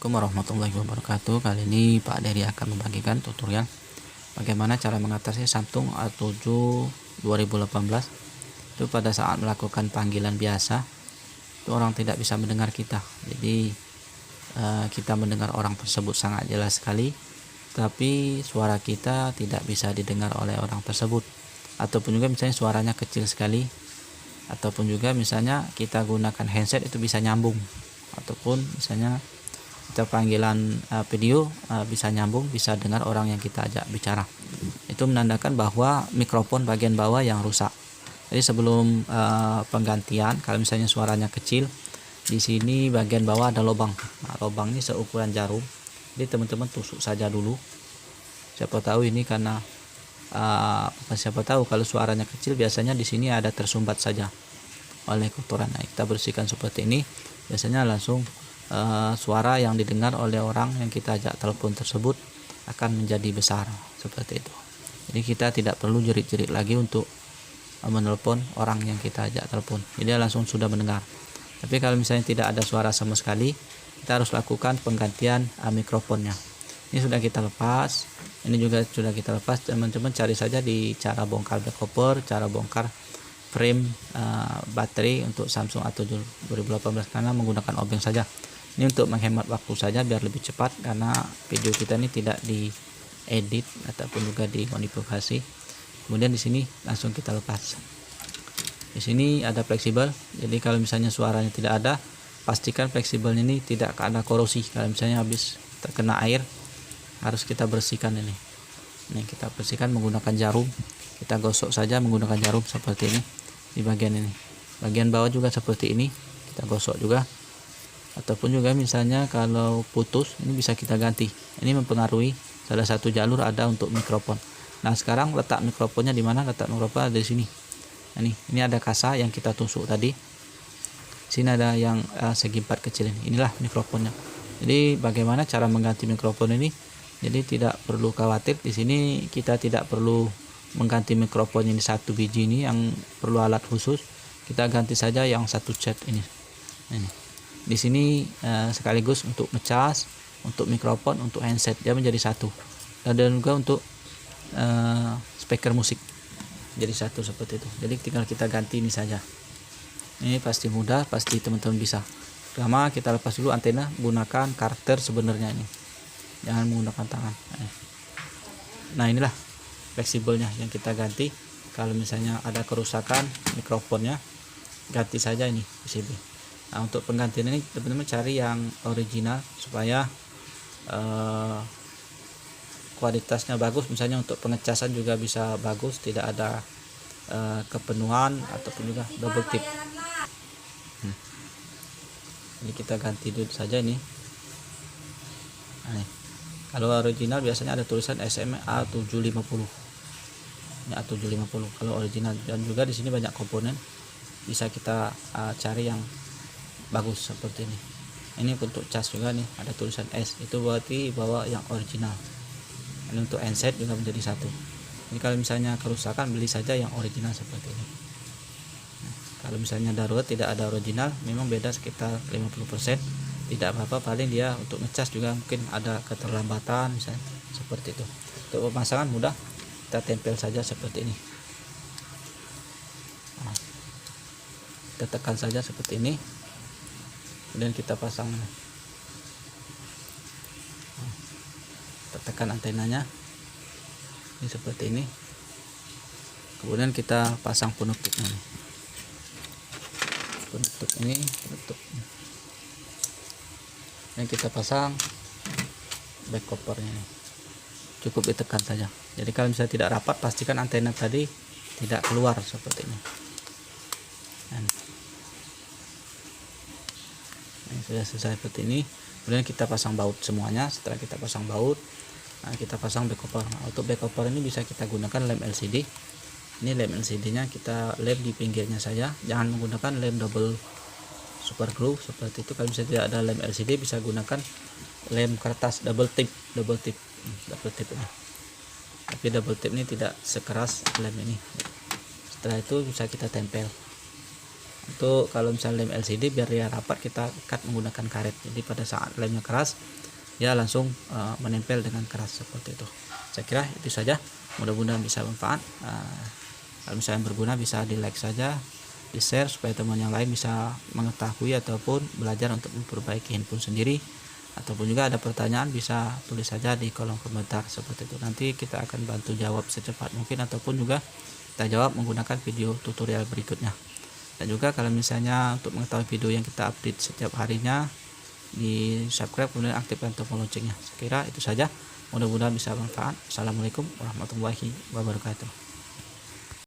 Assalamualaikum warahmatullahi wabarakatuh. Kali ini Pak Dery akan membagikan tutorial bagaimana cara mengatasi Samsung A7 2018 itu pada saat melakukan panggilan biasa itu orang tidak bisa mendengar kita. Jadi kita mendengar orang tersebut sangat jelas sekali, tapi suara kita tidak bisa didengar oleh orang tersebut, ataupun juga misalnya suaranya kecil sekali, ataupun juga misalnya kita gunakan handset itu bisa nyambung, ataupun misalnya kita panggilan video bisa nyambung, bisa dengar orang yang kita ajak bicara. Itu menandakan bahwa mikrofon bagian bawah yang rusak. Jadi sebelum penggantian, kalau misalnya suaranya kecil, di sini bagian bawah ada lubang. Nah, lubang ini seukuran jarum. Jadi teman-teman tusuk saja dulu. Siapa tahu ini karena siapa tahu kalau suaranya kecil biasanya di sini ada tersumbat saja oleh kotoran. Nah, kita bersihkan seperti ini. Biasanya langsung suara yang didengar oleh orang yang kita ajak telepon tersebut akan menjadi besar seperti itu. Jadi kita tidak perlu jerit-jerit lagi untuk menelpon orang yang kita ajak telepon. Jadi dia langsung sudah mendengar. Tapi kalau misalnya tidak ada suara sama sekali, kita harus lakukan penggantian mikrofonnya. Ini sudah kita lepas. Ini juga sudah kita lepas. Teman-teman cari saja di cara bongkar back cover, cara bongkar frame baterai untuk Samsung A7 2018 karena menggunakan obeng saja. Ini untuk menghemat waktu saja biar lebih cepat, karena video kita ini tidak diedit ataupun juga dimodifikasi. Kemudian di sini langsung kita lepas. Di sini ada fleksibel. Jadi kalau misalnya suaranya tidak ada, pastikan fleksibel ini tidak ada korosi. Kalau misalnya habis terkena air, harus kita bersihkan ini. Ini kita bersihkan menggunakan jarum. Kita gosok saja menggunakan jarum seperti ini di bagian ini. Bagian bawah juga seperti ini, kita gosok juga. Ataupun juga misalnya kalau putus, ini bisa kita ganti. Ini mempengaruhi salah satu jalur ada untuk mikrofon. Nah, sekarang letak mikrofonnya di mana? Letak mikrofon ada di sini. Nah, ini ada kasa yang kita tusuk tadi. Sini ada yang segi 4 kecil ini. Inilah mikrofonnya. Jadi bagaimana cara mengganti mikrofon ini? Jadi tidak perlu khawatir. Di sini kita tidak perlu mengganti mikrofon ini satu biji ini yang perlu alat khusus. Kita ganti saja yang satu set ini. Ini. Di sini sekaligus untuk ngecas, untuk mikrofon, untuk handset, dia menjadi satu. Dan juga untuk speaker musik jadi satu seperti itu. Jadi tinggal kita ganti ini saja. Ini pasti mudah, pasti teman-teman bisa. Pertama kita lepas dulu antena, gunakan karter sebenarnya ini. Jangan menggunakan tangan. Nah, inilah fleksibelnya yang kita ganti. Kalau misalnya ada kerusakan mikrofonnya, ganti saja ini PCB. Nah, untuk penggantian ini teman-teman cari yang original supaya kualitasnya bagus. Misalnya untuk pengecasan juga bisa bagus, tidak ada kepenuhan ataupun juga double tip. Ini kita ganti dulu saja ini. Nah, kalau original biasanya ada tulisan SMA A750. Ini A750 kalau original, dan juga di sini banyak komponen, bisa kita cari yang bagus seperti ini. Ini untuk cas juga nih ada tulisan S, itu berarti bawa yang original. Ini untuk handset juga menjadi satu. Ini kalau misalnya kerusakan, beli saja yang original seperti ini. Nah, kalau misalnya darurat tidak ada original, memang beda sekitar 50%, tidak apa-apa, paling dia untuk ngecas juga mungkin ada keterlambatan misalnya seperti itu. Untuk pemasangan mudah, kita tempel saja seperti ini. Nah, kita tekan saja seperti ini, kemudian kita pasang. Kita tekan antenanya ini seperti ini, kemudian kita pasang penutupnya nih. Penutup ini, penutup yang kita pasang back covernya nih. Cukup ditekan saja. Jadi kalau misalnya tidak rapat, pastikan antena tadi tidak keluar seperti ini. Ini sudah selesai seperti ini. Kemudian kita pasang baut semuanya. Setelah kita pasang baut, nah kita pasang back cover. Nah, untuk back cover ini bisa kita gunakan lem LCD. Ini lem LCD nya kita lem di pinggirnya saja, jangan menggunakan lem double super glue seperti itu. Kalau misalnya tidak ada lem LCD, bisa gunakan lem kertas double tip ini. Tapi double tip ini tidak sekeras lem ini. Setelah itu bisa kita tempel. Untuk kalau misalnya lem LCD biar dia rapat, kita ikat menggunakan karet. Jadi pada saat lemnya keras ya langsung menempel dengan keras seperti itu. Saya kira itu saja, mudah-mudahan bisa bermanfaat. Kalau misalnya berguna bisa di like saja, di share supaya teman yang lain bisa mengetahui ataupun belajar untuk memperbaiki handphone sendiri. Ataupun juga ada pertanyaan bisa tulis saja di kolom komentar seperti itu, nanti kita akan bantu jawab secepat mungkin, ataupun juga kita jawab menggunakan video tutorial berikutnya. Dan juga kalau misalnya untuk mengetahui video yang kita update setiap harinya, di subscribe kemudian aktifkan tombol loncengnya. Saya kira itu saja, mudah-mudahan bisa bermanfaat. Assalamualaikum warahmatullahi wabarakatuh.